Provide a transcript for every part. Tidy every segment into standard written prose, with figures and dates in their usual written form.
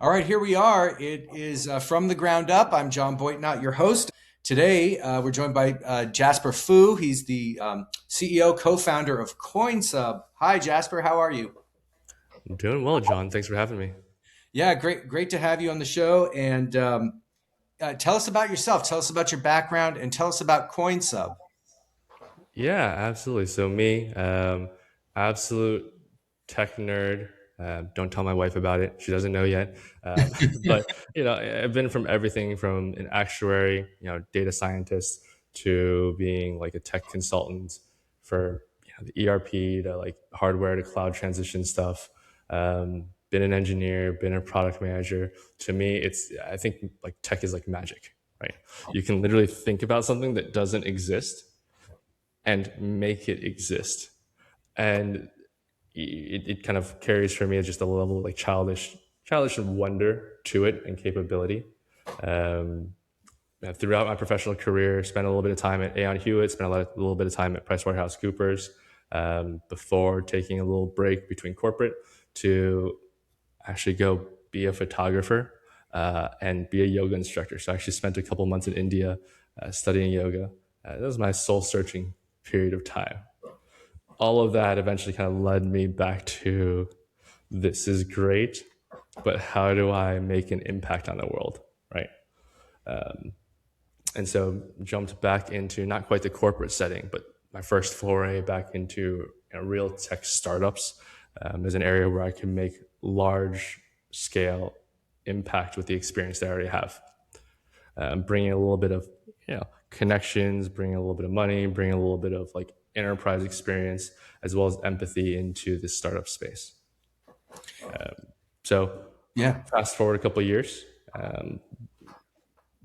All right, here we are. It is From the Ground Up. I'm John Boytnott, your host. Today, we're joined by Jasper Fu. He's the CEO, co-founder of Coinsub. Hi, Jasper. How are you? I'm doing well, John. Thanks for having me. Yeah, great to have you on the show. And tell us about yourself. Tell us about your background, and tell us about Coinsub. Yeah, absolutely. So me, absolute tech nerd. Don't tell my wife about it. She doesn't know yet. But I've been from everything from an actuary, data scientist, to being like a tech consultant for the ERP to like hardware to cloud transition stuff. Been an engineer, been a product manager. To me, I think like tech is like magic, right? You can literally think about something that doesn't exist and make it exist. And it kind of carries for me just a level of like childish wonder to it and capability. Um, Throughout my professional career, spent a little bit of time at Aon Hewitt, spent a little bit of time at PricewaterhouseCoopers, before taking a little break between corporate to actually go be a photographer and be a yoga instructor. So I actually spent a couple months in India studying yoga. That was my soul searching period of time. All of that eventually kind of led me back to this is great, but how do I make an impact on the world, right? And so jumped back into not quite the corporate setting, but my first foray back into real tech startups as an area where I can make large scale impact with the experience that I already have. Bringing a little bit of connections, bringing a little bit of money, bringing a little bit of like enterprise experience as well as empathy into this startup space. So Yeah. fast forward a couple of years,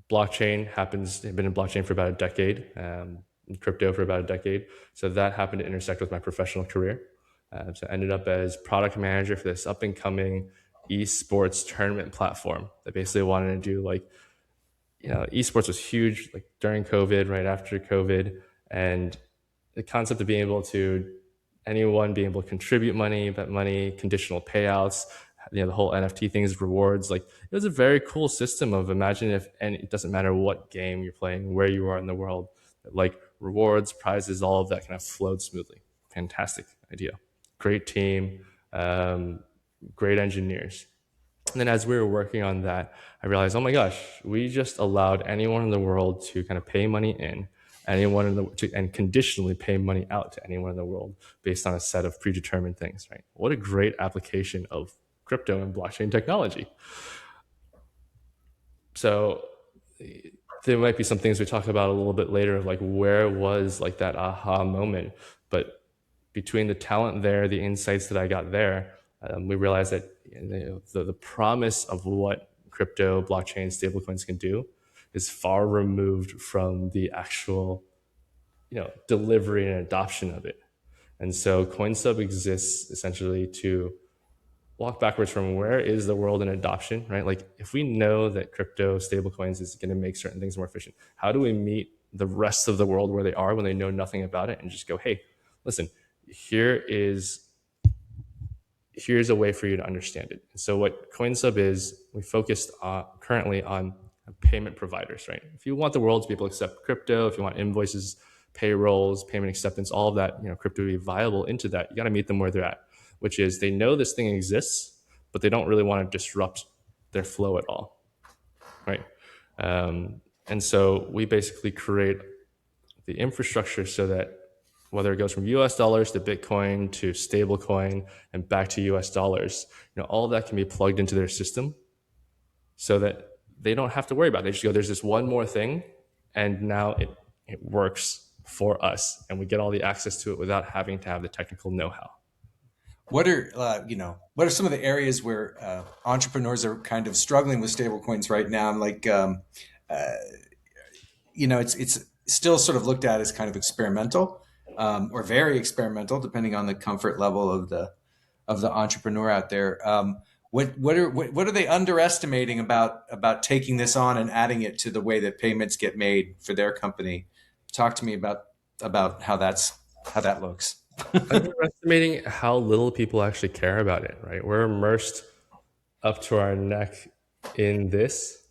blockchain happens. I've been in blockchain for about a decade, in crypto for about a decade. So that happened to intersect with my professional career. So I ended up as product manager for this up and coming esports tournament platform that basically wanted to do like, esports was huge like during COVID, right after COVID, and the concept of being able to anyone being able to contribute money, bet money, conditional payouts, the whole NFT things, rewards. Like it was a very cool system of imagine if, and it doesn't matter what game you're playing, where you are in the world, like rewards, prizes, all of that kind of flowed smoothly. Fantastic idea. Great team, great engineers. And then as we were working on that, I realized, oh my gosh, we just allowed anyone in the world to kind of pay money in, and conditionally pay money out to anyone in the world based on a set of predetermined things, right? What a great application of crypto and blockchain technology. So there might be some things we talk about a little bit later of like where was like that aha moment, but between the talent there, the insights that I got there, we realized that the promise of what crypto, blockchain, stablecoins can do is far removed from the actual, delivery and adoption of it. And so Coinsub exists essentially to walk backwards from where is the world in adoption, right? Like if we know that crypto stablecoins is going to make certain things more efficient, how do we meet the rest of the world where they are when they know nothing about it and just go, hey, listen, here is here's a way for you to understand it. And so what Coinsub is, we focused currently on payment providers, right? If you want the world to be able to accept crypto, if you want invoices, payrolls, payment acceptance, all of that, crypto to be viable into that, you got to meet them where they're at, which is they know this thing exists, but they don't really want to disrupt their flow at all, right? And so we basically create the infrastructure so that whether it goes from US dollars to Bitcoin to stablecoin and back to US dollars, all of that can be plugged into their system so that they don't have to worry about it. They just go, there's this one more thing, and now it works for us, and we get all the access to it without having to have the technical know-how. What are some of the areas where entrepreneurs are kind of struggling with stablecoins right now? I'm like, it's still sort of looked at as kind of experimental, or very experimental, depending on the comfort level of the entrepreneur out there. What are they underestimating about taking this on and adding it to the way that payments get made for their company? Talk to me about how that looks. Underestimating how little people actually care about it, right? We're immersed up to our neck in this.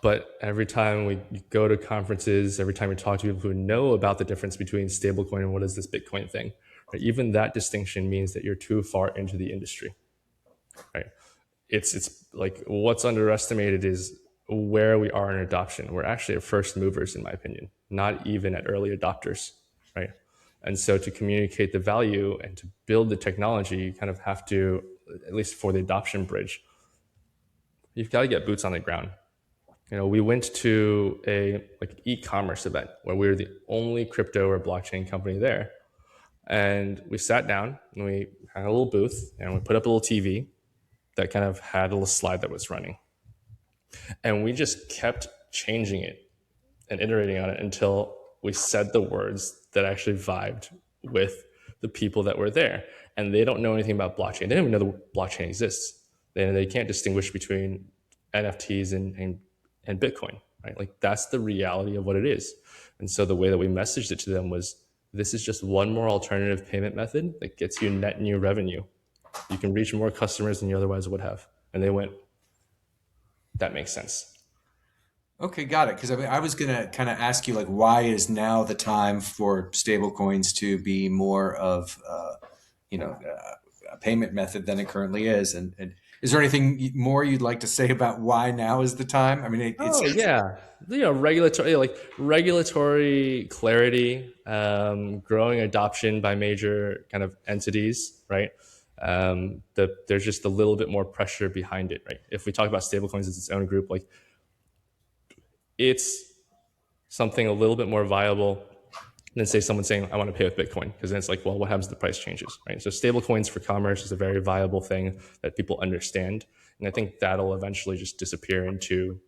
But every time we go to conferences, every time we talk to people who know about the difference between stablecoin and what is this Bitcoin thing, right? Even that distinction means that you're too far into the industry, right? It's like what's underestimated is where we are in adoption. We're actually at first movers, in my opinion, not even at early adopters, right? And so to communicate the value and to build the technology, you kind of have to, at least for the adoption bridge, you've got to get boots on the ground. We went to a like e-commerce event where we were the only crypto or blockchain company there, and we sat down and we had a little booth and we put up a little TV that kind of had a little slide that was running, and we just kept changing it and iterating on it until we said the words that actually vibed with the people that were there. And they don't know anything about blockchain. They don't even know the blockchain exists. They can't distinguish between NFTs and Bitcoin, right? Like that's the reality of what it is. And so the way that we messaged it to them was, this is just one more alternative payment method that gets you net new revenue. You can reach more customers than you otherwise would have. And they went, that makes sense. Okay, got it. Because I was gonna kind of ask you like, why is now the time for stablecoins to be more of, a payment method than it currently is? And is there anything more you'd like to say about why now is the time? I mean, it's Oh yeah, regulatory clarity, growing adoption by major kind of entities, right? There's just a little bit more pressure behind it, right? If we talk about stablecoins as its own group, like it's something a little bit more viable than say someone saying I want to pay with Bitcoin, because then it's like, well, what happens if the price changes, right? So stablecoins for commerce is a very viable thing that people understand, and I think that'll eventually just disappear into,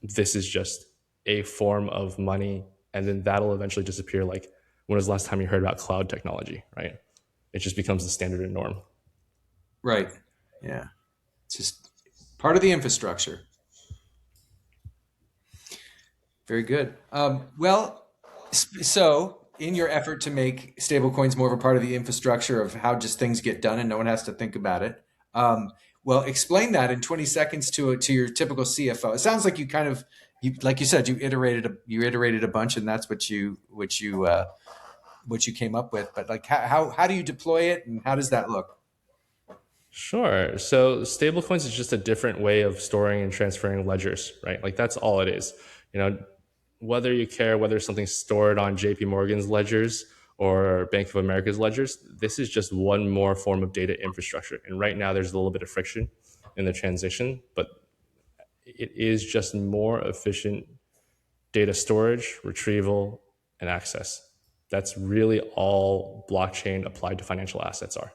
this is just a form of money, and then that'll eventually disappear. Like, when was the last time you heard about cloud technology, right? It just becomes the standard and norm. right. Yeah, it's just part of the infrastructure. Very good. Well, so in your effort to make stablecoins more of a part of the infrastructure of how just things get done and no one has to think about it, well, explain that in 20 seconds to your typical CFO. It sounds like you kind of, like you said, you iterated a bunch, and that's what you came up with. But like, how do you deploy it, and how does that look? Sure. So stablecoins is just a different way of storing and transferring ledgers, right? Like that's all it is. You know, whether you care whether something's stored on JP Morgan's ledgers or Bank of America's ledgers, this is just one more form of data infrastructure. And right now there's a little bit of friction in the transition, but it is just more efficient data storage, retrieval, and access. That's really all blockchain applied to financial assets are.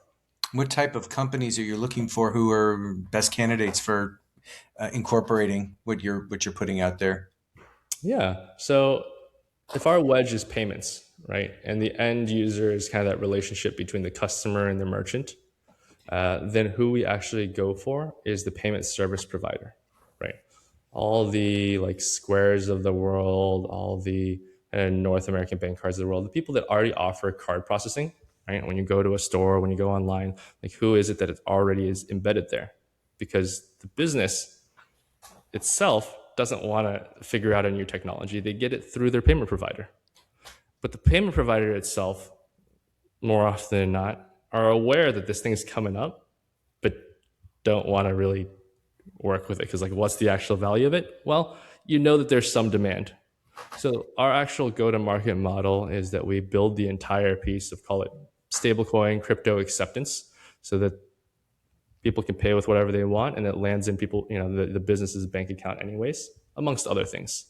What type of companies are you looking for who are best candidates for incorporating what you're putting out there? Yeah. So if our wedge is payments, right, and the end user is kind of that relationship between the customer and the merchant, then who we actually go for is the payment service provider, right? All the like Squares of the world, all the North American bank cards of the world, the people that already offer card processing, right? When you go to a store, when you go online, like who is it that it already is embedded there? Because the business itself doesn't want to figure out a new technology. They get it through their payment provider. But the payment provider itself, more often than not, are aware that this thing's coming up, but don't want to really work with it because, like, what's the actual value of it? Well, you know that there's some demand. So our actual go-to-market model is that we build the entire piece of, call it stablecoin crypto acceptance, so that people can pay with whatever they want and it lands in people, the business's bank account anyways, amongst other things.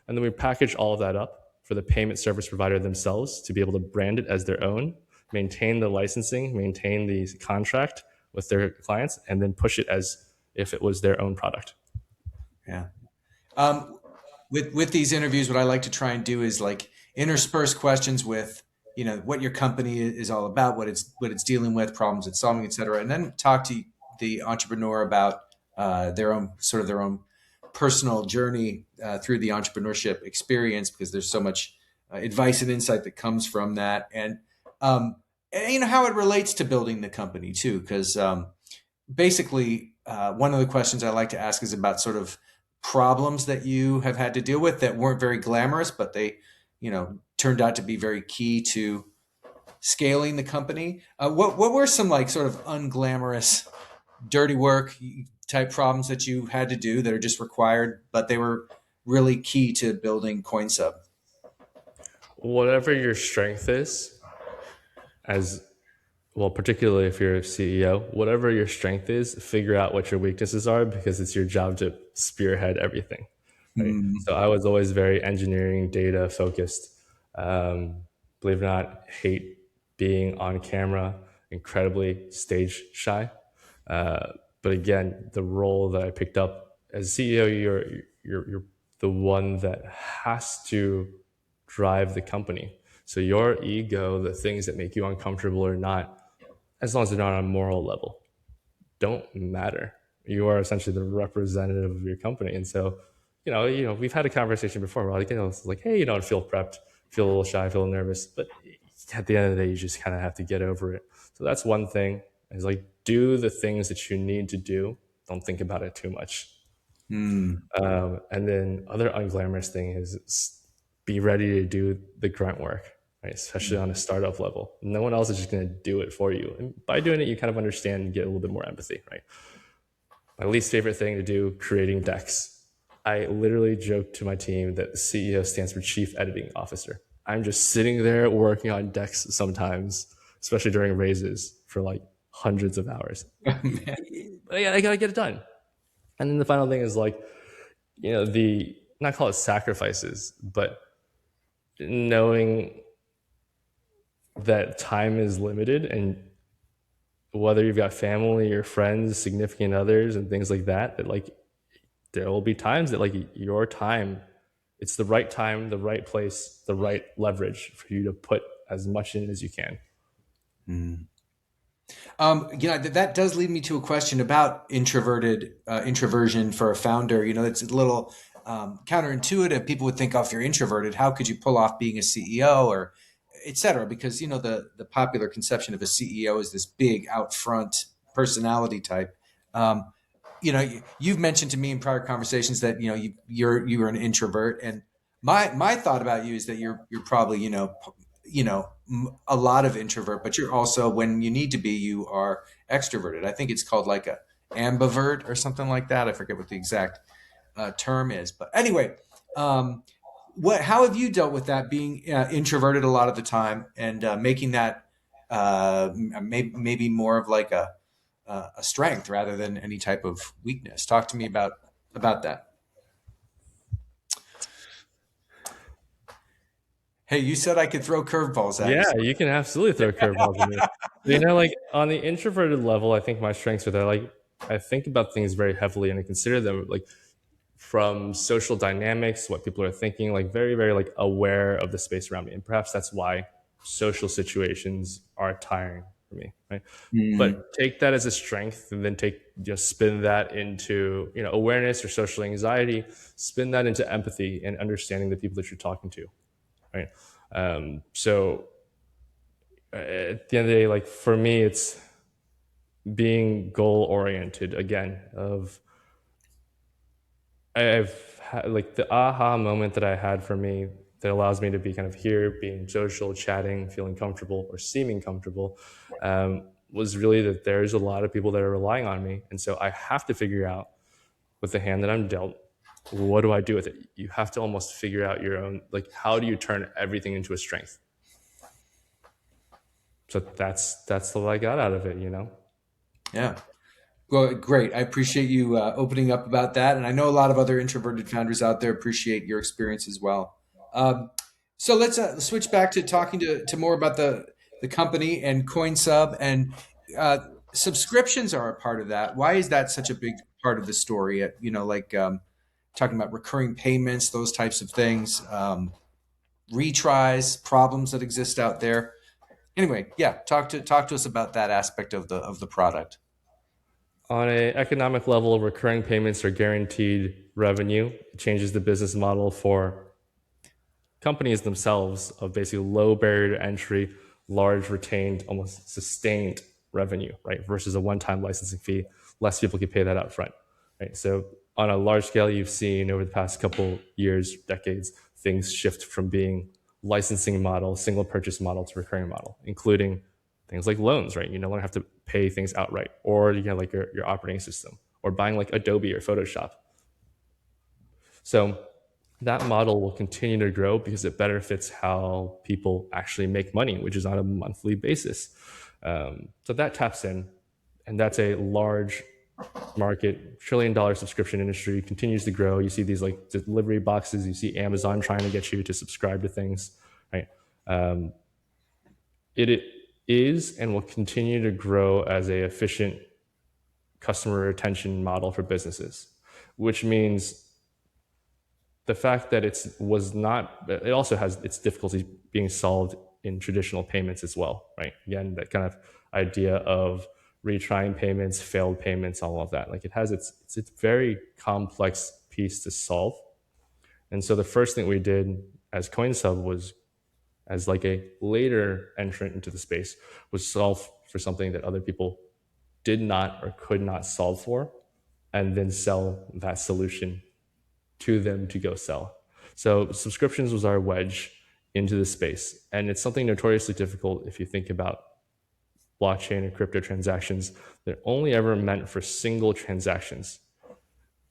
And then we package all of that up for the payment service provider themselves to be able to brand it as their own, maintain the licensing, maintain the contract with their clients, and then push it as if it was their own product. Yeah. Um, with these interviews, what I like to try and do is like intersperse questions with what your company is all about, what it's dealing with, problems it's solving, et cetera, and then talk to the entrepreneur about their own personal journey through the entrepreneurship experience, because there's so much advice and insight that comes from that, and how it relates to building the company too, because basically, one of the questions I like to ask is about sort of problems that you have had to deal with that weren't very glamorous, but they, turned out to be very key to scaling the company. What were some like sort of unglamorous, dirty work type problems that you had to do that are just required, but they were really key to building Coinsub? Whatever your strength is, as well, particularly if you're a CEO, whatever your strength is, figure out what your weaknesses are because it's your job to spearhead everything, right? Mm. So I was always very engineering, data focused. Um, Believe it or not, hate being on camera, incredibly stage shy. But again, the role that I picked up as CEO, you're the one that has to drive the company. So your ego, the things that make you uncomfortable or not, as long as they're not on a moral level, don't matter. You are essentially the representative of your company. And so, we've had a conversation before where it's like, hey, I feel prepped, feel a little shy, feel nervous, but at the end of the day, you just kind of have to get over it. So that's one thing is like, do the things that you need to do. Don't think about it too much. Mm. And then other unglamorous thing is be ready to do the grunt work, right? Especially on a startup level. No one else is just going to do it for you. And by doing it, you kind of understand and get a little bit more empathy, right? My least favorite thing to do, creating decks. I literally joke to my team that the CEO stands for Chief Editing Officer. I'm just sitting there working on decks sometimes, especially during raises for like hundreds of hours. But I gotta get it done. And then the final thing is like, the not call it sacrifices, but knowing that time is limited and whether you've got family or friends, significant others and things like that, that like there will be times that like your time, it's the right time, the right place, the right leverage for you to put as much in as you can. Mm. That does lead me to a question about introversion for a founder. It's a little counterintuitive. People would think, oh, if you're introverted, how could you pull off being a CEO or et cetera? Because, the popular conception of a CEO is this big out front personality type. Um, you've mentioned to me in prior conversations that, you're an introvert, and my thought about you is that you're probably, a lot of introvert, but you're also, when you need to be, you are extroverted. I think it's called like a ambivert or something like that. I forget what the exact term is, but anyway, how have you dealt with that, being introverted a lot of the time and making that maybe more of like a strength rather than any type of weakness? Talk to me about that. Hey, you said I could throw curveballs at you. Yeah, you can absolutely throw curveballs at me. Like on the introverted level, I think my strengths are that like I think about things very heavily and I consider them like from social dynamics, what people are thinking, like very, very like aware of the space around me. And perhaps that's why social situations are tiring for me, right? Mm. But take that as a strength and then spin that into, awareness or social anxiety, spin that into empathy and understanding the people that you're talking to, right? So at the end of the day, like for me, it's being goal oriented again. I've had like the aha moment that I had for me that allows me to be kind of here, being social, chatting, feeling comfortable or seeming comfortable, was really that there's a lot of people that are relying on me. And so I have to figure out with the hand that I'm dealt, what do I do with it? You have to almost figure out your own, like, how do you turn everything into a strength? So that's what I got out of it. Yeah. Well, great. I appreciate you opening up about that, and I know a lot of other introverted founders out there appreciate your experience as well. So let's switch back to talking to more about the company and Coinsub, and uh, subscriptions are a part of that. Why is that such a big part of the story? Like talking about recurring payments, those types of things, retries, problems that exist out there. Anyway, yeah, talk to us about that aspect of the product. On an economic level, recurring payments are guaranteed revenue. It changes the business model for companies themselves of basically low barrier to entry, large retained, almost sustained revenue, right? Versus a one-time licensing fee. less people could pay that up front, right? So on a large scale, you've seen over the past couple years, decades, things shift from being licensing model, single purchase model to recurring model, including things like loans, right? You no longer have to pay things outright, or you get like your operating system, or buying like Adobe or Photoshop. So that model will continue to grow because it better fits how people actually make money, which is on a monthly basis. So that taps in, and that's a large market, $1 trillion subscription industry continues to grow. You see these like delivery boxes. You see Amazon trying to get you to subscribe to things, right? It is and will continue to grow as a efficient customer retention model for businesses, which means the fact that it also has its difficulties being solved in traditional payments as well, right? Again, that kind of idea of retrying payments, failed payments, all of that. Like it has its very complex piece to solve. And so the first thing we did as Coinsub was, as like a later entrant into the space, was solve for something that other people did not or could not solve for, and then sell that solution to them to go sell. So subscriptions was our wedge into the space. And it's something notoriously difficult if you think about blockchain or crypto transactions. They're only ever meant for single transactions.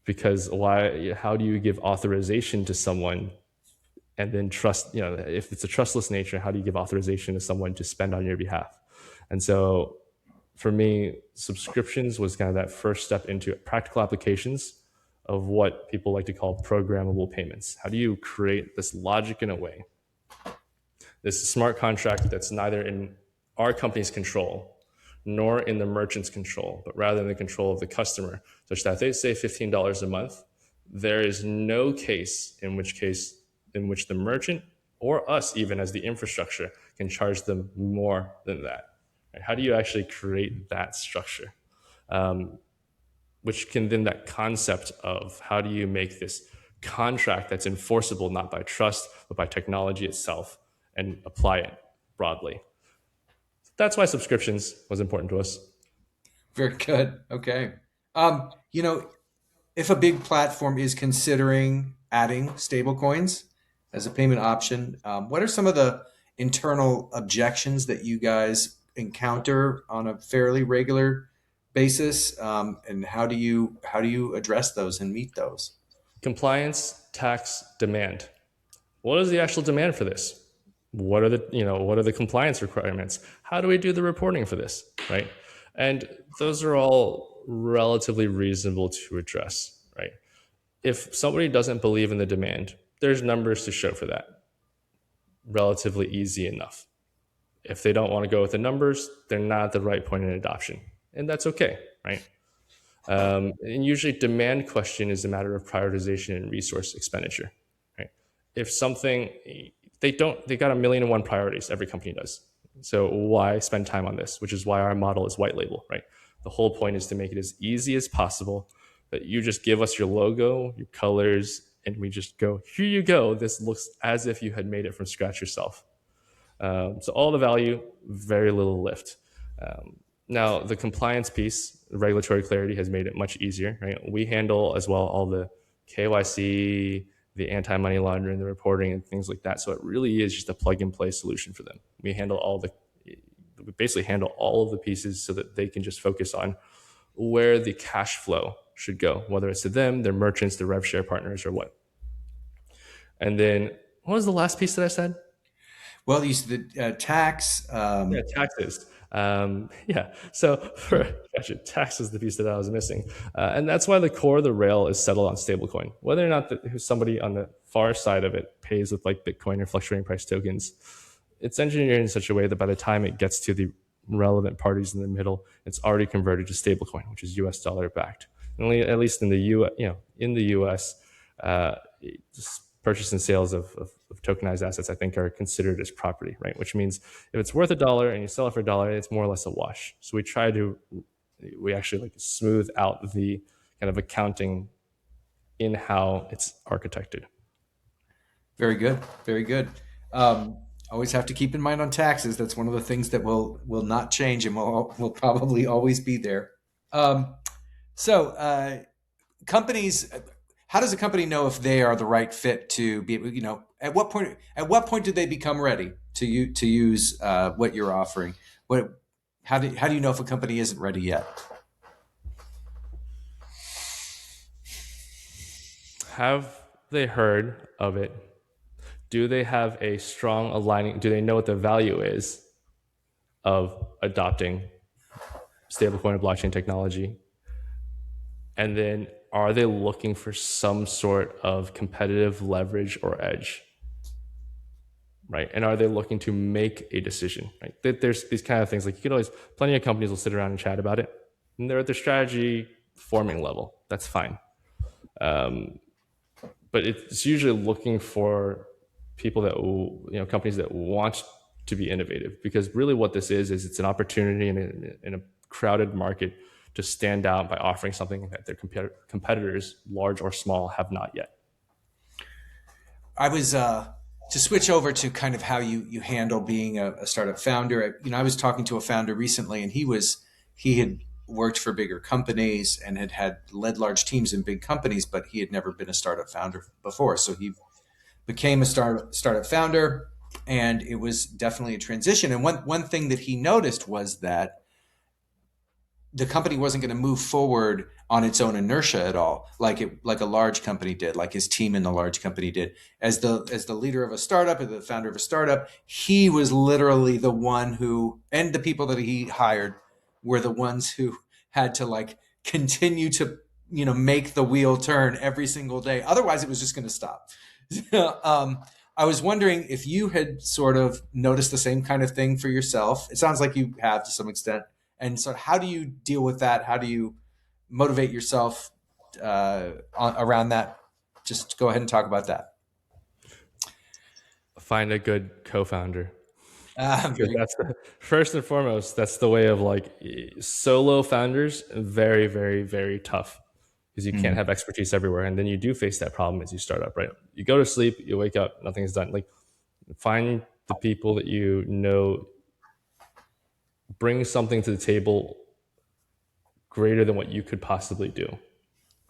Because how do you give authorization to someone and then trust, if it's a trustless nature, how do you give authorization to someone to spend on your behalf? And so for me, subscriptions was kind of that first step into practical applications of what people like to call programmable payments. How do you create this logic in a way, this smart contract that's neither in our company's control nor in the merchant's control, but rather in the control of the customer, such that if they say $15 a month, there is no case in which the merchant or us, even as the infrastructure, can charge them more than that. How do you actually create that structure? Which can then that concept of how do you make this contract that's enforceable not by trust but by technology itself and apply it broadly. That's why subscriptions was important to us. Very good. Okay. You know, if a big platform is considering adding stablecoins as a payment option, what are some of the internal objections that you guys encounter on a fairly regular basis, and how do you address those and meet those? Compliance, tax, demand. What is the actual demand for this? What are the compliance requirements? How do we do the reporting for this, right? And those are all relatively reasonable to address, right? If somebody doesn't believe in the demand, there's numbers to show for that. Relatively easy enough. If they don't want to go with the numbers, they're not at the right point in adoption, and that's okay, right? And usually demand question is a matter of prioritization and resource expenditure, right? If something, they got 1,000,001 priorities, every company does. So why spend time on this? Which is why our model is white label, right? The whole point is to make it as easy as possible, that you just give us your logo, your colors, and we just go, here you go. This looks as if you had made it from scratch yourself. So all the value, very little lift. Now, the compliance piece, regulatory clarity, has made it much easier, right? We handle as well all the KYC, the anti-money laundering, the reporting, and things like that. So it really is just a plug-and-play solution for them. We basically handle all of the pieces so that they can just focus on where the cash flow should go, whether it's to them, their merchants, their rev share partners, or what. And then, what was the last piece that I said? Well, you said the tax. Yeah, taxes. Yeah. So for gotcha, tax is the piece that I was missing, and that's why the core of the rail is settled on stablecoin. Whether or not somebody on the far side of it pays with like Bitcoin or fluctuating price tokens, it's engineered in such a way that by the time it gets to the relevant parties in the middle, it's already converted to stablecoin, which is U.S. dollar backed. Only at least in the U.S. Purchase and sales of tokenized assets, I think, are considered as property, right? Which means if it's worth $1 and you sell it for $1, it's more or less a wash. So we actually like to smooth out the kind of accounting in how it's architected. Very good. Very good. Always have to keep in mind on taxes. That's one of the things that will not change and will probably always be there. Um, So, companies, how does a company know if they are the right fit to be, at what point did they become ready to use what you're offering? How do you know if a company isn't ready yet? Have they heard of it? Do they have a strong aligning? Do they know what the value is of adopting stablecoin or blockchain technology? And then are they looking for some sort of competitive leverage or edge? Right. And are they looking to make a decision? Right. There's these kind of things like you could always, plenty of companies will sit around and chat about it. And they're at the strategy forming level. That's fine. But it's usually looking for people that companies that want to be innovative, because really what this is it's an opportunity in a crowded market to stand out by offering something that their competitors, large or small, have not yet. I was to switch over to kind of how you handle being a startup founder. I was talking to a founder recently, and he had worked for bigger companies and had led large teams in big companies, but he had never been a startup founder before. So he became a startup founder, and it was definitely a transition. And one thing that he noticed was that the company wasn't going to move forward on its own inertia at all, like a large company did, like his team in the large company did. As the leader of a startup, as the founder of a startup, he was literally the one who, and the people that he hired were the ones who had to like continue to make the wheel turn every single day. Otherwise, it was just going to stop. I was wondering if you had sort of noticed the same kind of thing for yourself. It sounds like you have to some extent. And so, how do you deal with that? How do you motivate yourself around that? Just go ahead and talk about that. Find a good co-founder. Because Very. that's first and foremost, that's the way of like solo founders, very, very, very tough, because you can't Mm. have expertise everywhere. And then you do face that problem as you start up, right? You go to sleep, you wake up, nothing's done. Like, find the people that you know bring something to the table greater than what you could possibly do,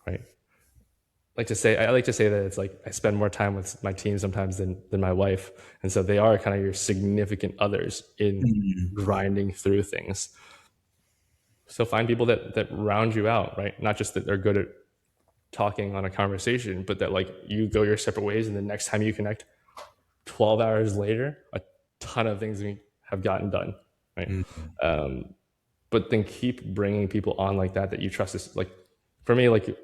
right? I like to say that it's like I spend more time with my team sometimes than my wife, and so they are kind of your significant others in Mm. grinding through things. So find people that round you out, right? Not just that they're good at talking on a conversation, but that like you go your separate ways, and the next time you connect, 12 hours later, a ton of things have gotten done, right? Mm. But then keep bringing people on like that you trust. Is like, for me, like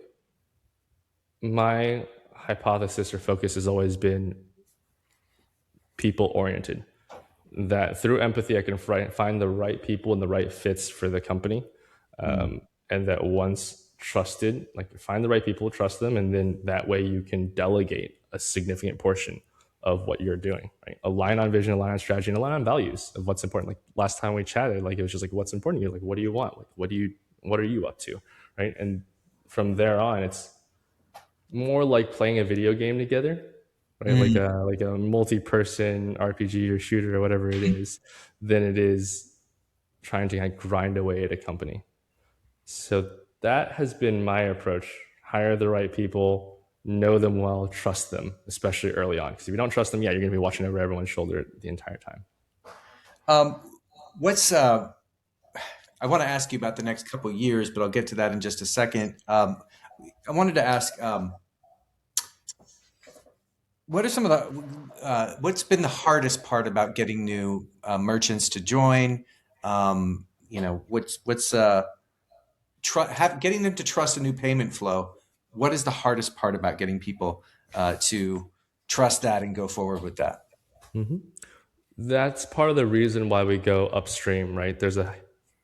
my hypothesis or focus has always been people oriented, that through empathy I can find the right people and the right fits for the company, Mm. and that once trusted, like find the right people, trust them, and then that way you can delegate a significant portion of what you're doing, right? Align on vision, align on strategy, and align on values of what's important. Like last time we chatted, like it was just like, what's important? You're like, what do you want? Like, what are you up to? Right. And from there on, it's more like playing a video game together, right? Mm. Like a multi-person RPG or shooter or whatever it is, than it is trying to like grind away at a company. So that has been my approach. Hire the right people, know them well, trust them, especially early on. Because if you don't trust them, yeah, you're going to be watching over everyone's shoulder the entire time. Um, what's I want to ask you about the next couple of years, but I'll get to that in just a second. I wanted to ask, what are some of what's been the hardest part about getting new merchants to join? What's getting them to trust a new payment flow? What is the hardest part about getting people to trust that and go forward with that? That's part of the reason why we go upstream, right? There's a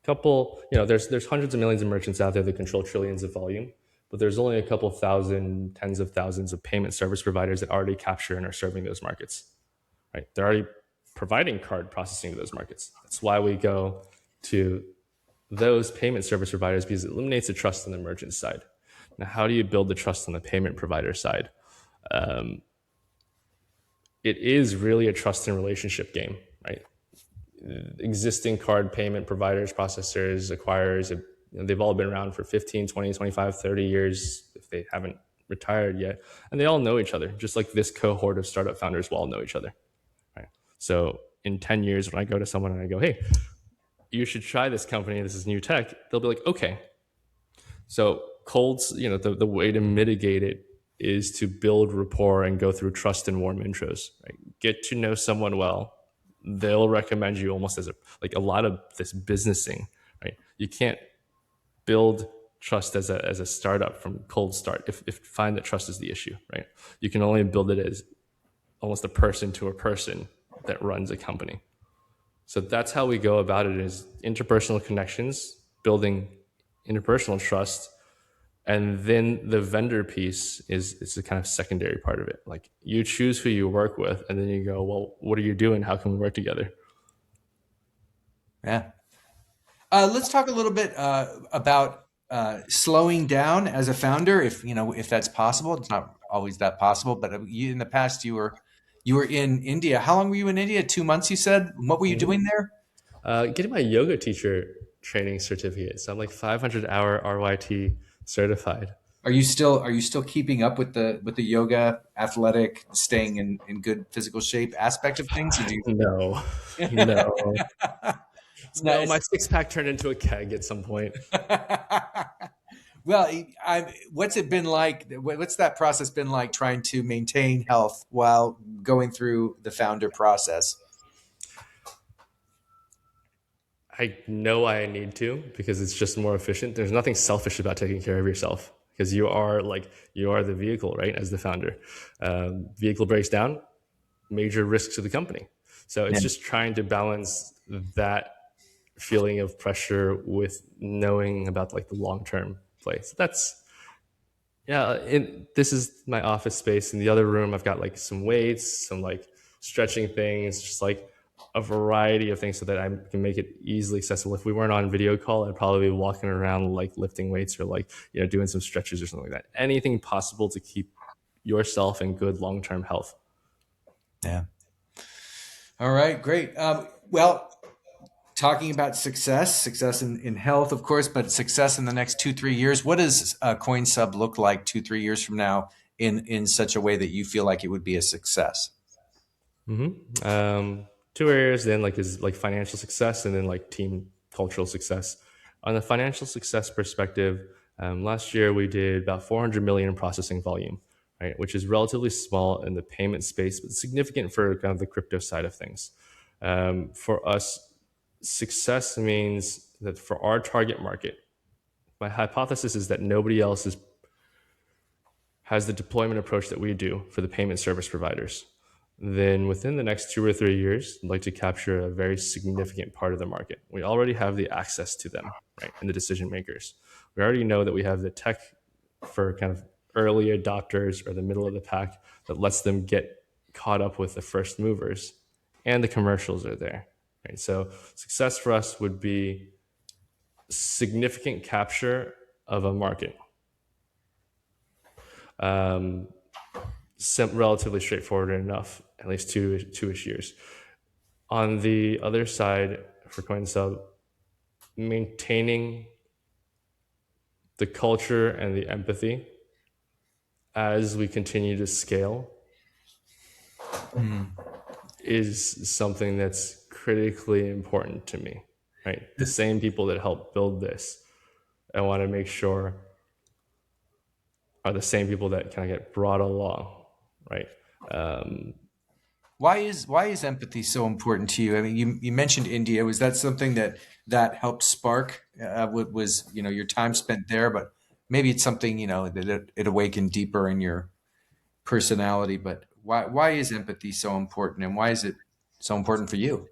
couple, there's hundreds of millions of merchants out there that control trillions of volume, but there's only a couple thousand, tens of thousands of payment service providers that already capture and are serving those markets, right? They're already providing card processing to those markets. That's why we go to those payment service providers, because it eliminates the trust on the merchant side. Now, how do you build the trust on the payment provider side? It is really a trust and relationship game, right? Existing card payment providers, processors, acquirers have they've all been around for 15, 20, 25, 30 years if they haven't retired yet. And they all know each other, just like this cohort of startup founders will all know each other. Right? So in 10 years, when I go to someone and I go, hey, you should try this company, this is new tech, they'll be like, okay. So colds, the way to mitigate it is to build rapport and go through trust and warm intros. Right? Get to know someone well. They'll recommend you almost as a lot of this businessing. Right? You can't build trust as a startup from cold start if find that trust is the issue. Right? You can only build it as almost a person to a person that runs a company. So that's how we go about it: is interpersonal connections, building interpersonal trust, and then the vendor piece is the kind of secondary part of it. Like, you choose who you work with, and then you go, well, what are you doing? How can we work together? Yeah. Let's talk a little bit about slowing down as a founder, if that's possible. It's not always that possible, but in the past you were in India. How long were you in India? 2 months, you said. What were you doing there? Getting my yoga teacher training certificate. So I'm like 500-hour RYT certified. Are you still keeping up with the yoga, athletic, staying in good physical shape aspect of things? Or do you? No, no, It's no. not. My six pack turned into a keg at some point. Well, what's it been like? What's that process been like trying to maintain health while going through the founder process? I know I need to because it's just more efficient. There's nothing selfish about taking care of yourself because you are the vehicle, right? As the founder, vehicle breaks down, major risk to the company. So Yeah. it's just trying to balance that feeling of pressure with knowing about like the long term play. So that's yeah. This is my office space. In the other room, I've got like some weights, some like stretching things, just like a variety of things so that I can make it easily accessible. If we weren't on video call, I'd probably be walking around like lifting weights or like doing some stretches or something like that. Anything possible to keep yourself in good long term health. Yeah. All right, great. Well, talking about success in health, of course, but success in the next 2, 3 years. What does Coinsub look like 2, 3 years from now in such a way that you feel like it would be a success? Two areas then like is like financial success and then like team cultural success. On the financial success perspective, last year we did about 400 million in processing volume, right, which is relatively small in the payment space, but significant for kind of the crypto side of things. For us, success means that for our target market, my hypothesis is that nobody else has the deployment approach that we do for the payment service providers. Then within the next 2 or 3 years, I'd like to capture a very significant part of the market. We already have the access to them, right, and the decision makers. We already know that we have the tech for kind of early adopters or the middle of the pack that lets them get caught up with the first movers, and the commercials are there. Right? So success for us would be significant capture of a market. Relatively straightforward enough, at least two-ish years. On the other side, for Coinsub, maintaining the culture and the empathy as we continue to scale is something that's critically important to me, right? The same people that help build this, I want to make sure are the same people that kind of get brought along, right? Why is empathy so important to you? I mean, you mentioned India. Was that something that helped spark? What was your time spent there? But maybe it's something that it awakened deeper in your personality. But why is empathy so important, and why is it so important for you?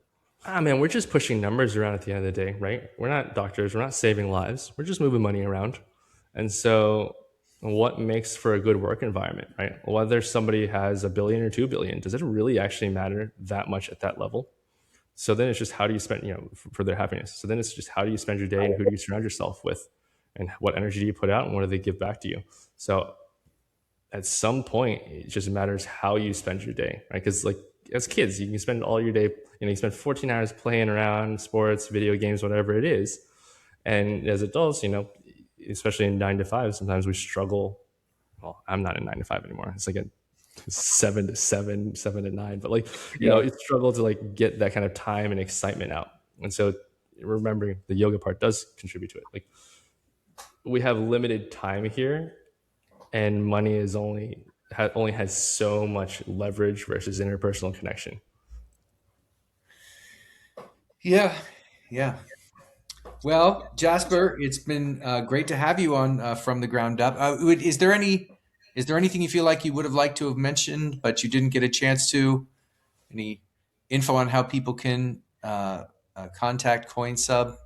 Man, we're just pushing numbers around at the end of the day, right? We're not doctors. We're not saving lives. We're just moving money around. And so, what makes for a good work environment, right? Whether somebody has 1 billion or 2 billion, does it really actually matter that much at that level? So then it's just how do you spend, for their happiness. So then it's just how do you spend your day and who do you surround yourself with, and what energy do you put out and what do they give back to you? So at some point, it just matters how you spend your day, right? Because like as kids, you can spend all your day, you spend 14 hours playing around, sports, video games, whatever it is. And as adults, especially in 9 to 5, sometimes we struggle. Well, I'm not in 9 to 5 anymore. It's like a 7 to 7, 7 to 9. But like, Yeah. it struggle to like get that kind of time and excitement out. And so remembering the yoga part does contribute to it. Like we have limited time here, and money is only has so much leverage versus interpersonal connection. Yeah. Yeah. Well, Jasper, it's been great to have you on from the ground up. Is there anything you feel like you would have liked to have mentioned, but you didn't get a chance to? Any info on how people can contact Coinsub?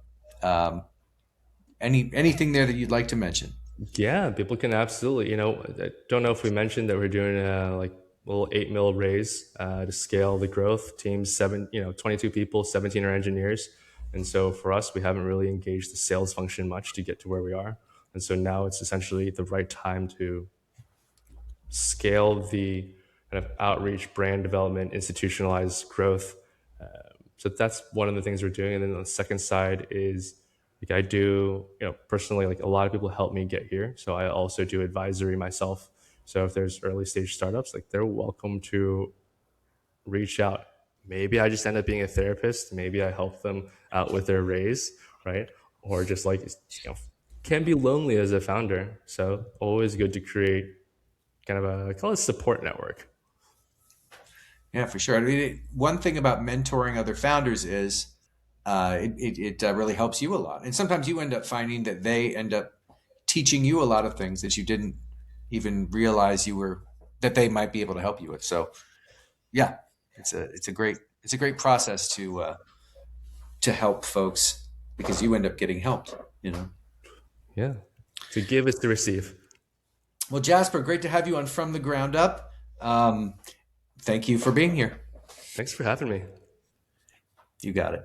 Um, anything there that you'd like to mention? Yeah, people can absolutely. I don't know if we mentioned that we're doing a like little 8 mil raise to scale the growth. Teams 22 people, 17 are engineers, and so for us, we haven't really engaged the sales function much to get to where we are. And so now it's essentially the right time to scale the kind of outreach, brand development, institutionalized growth. So that's one of the things we're doing. And then the second side is like I do, personally, like a lot of people help me get here. So I also do advisory myself. So if there's early stage startups, like they're welcome to reach out. Maybe I just end up being a therapist. Maybe I help them out with their raise, right? Or just like, can be lonely as a founder. So always good to create kind of a, I call it support network. Yeah, for sure. I mean, one thing about mentoring other founders is it really helps you a lot. And sometimes you end up finding that they end up teaching you a lot of things that you didn't even realize that they might be able to help you with. So yeah, it's a great process to help folks because you end up getting helped. You know. Yeah. To give is to receive. Well, Jasper, great to have you on From the Ground Up. Thank you for being here. Thanks for having me. You got it.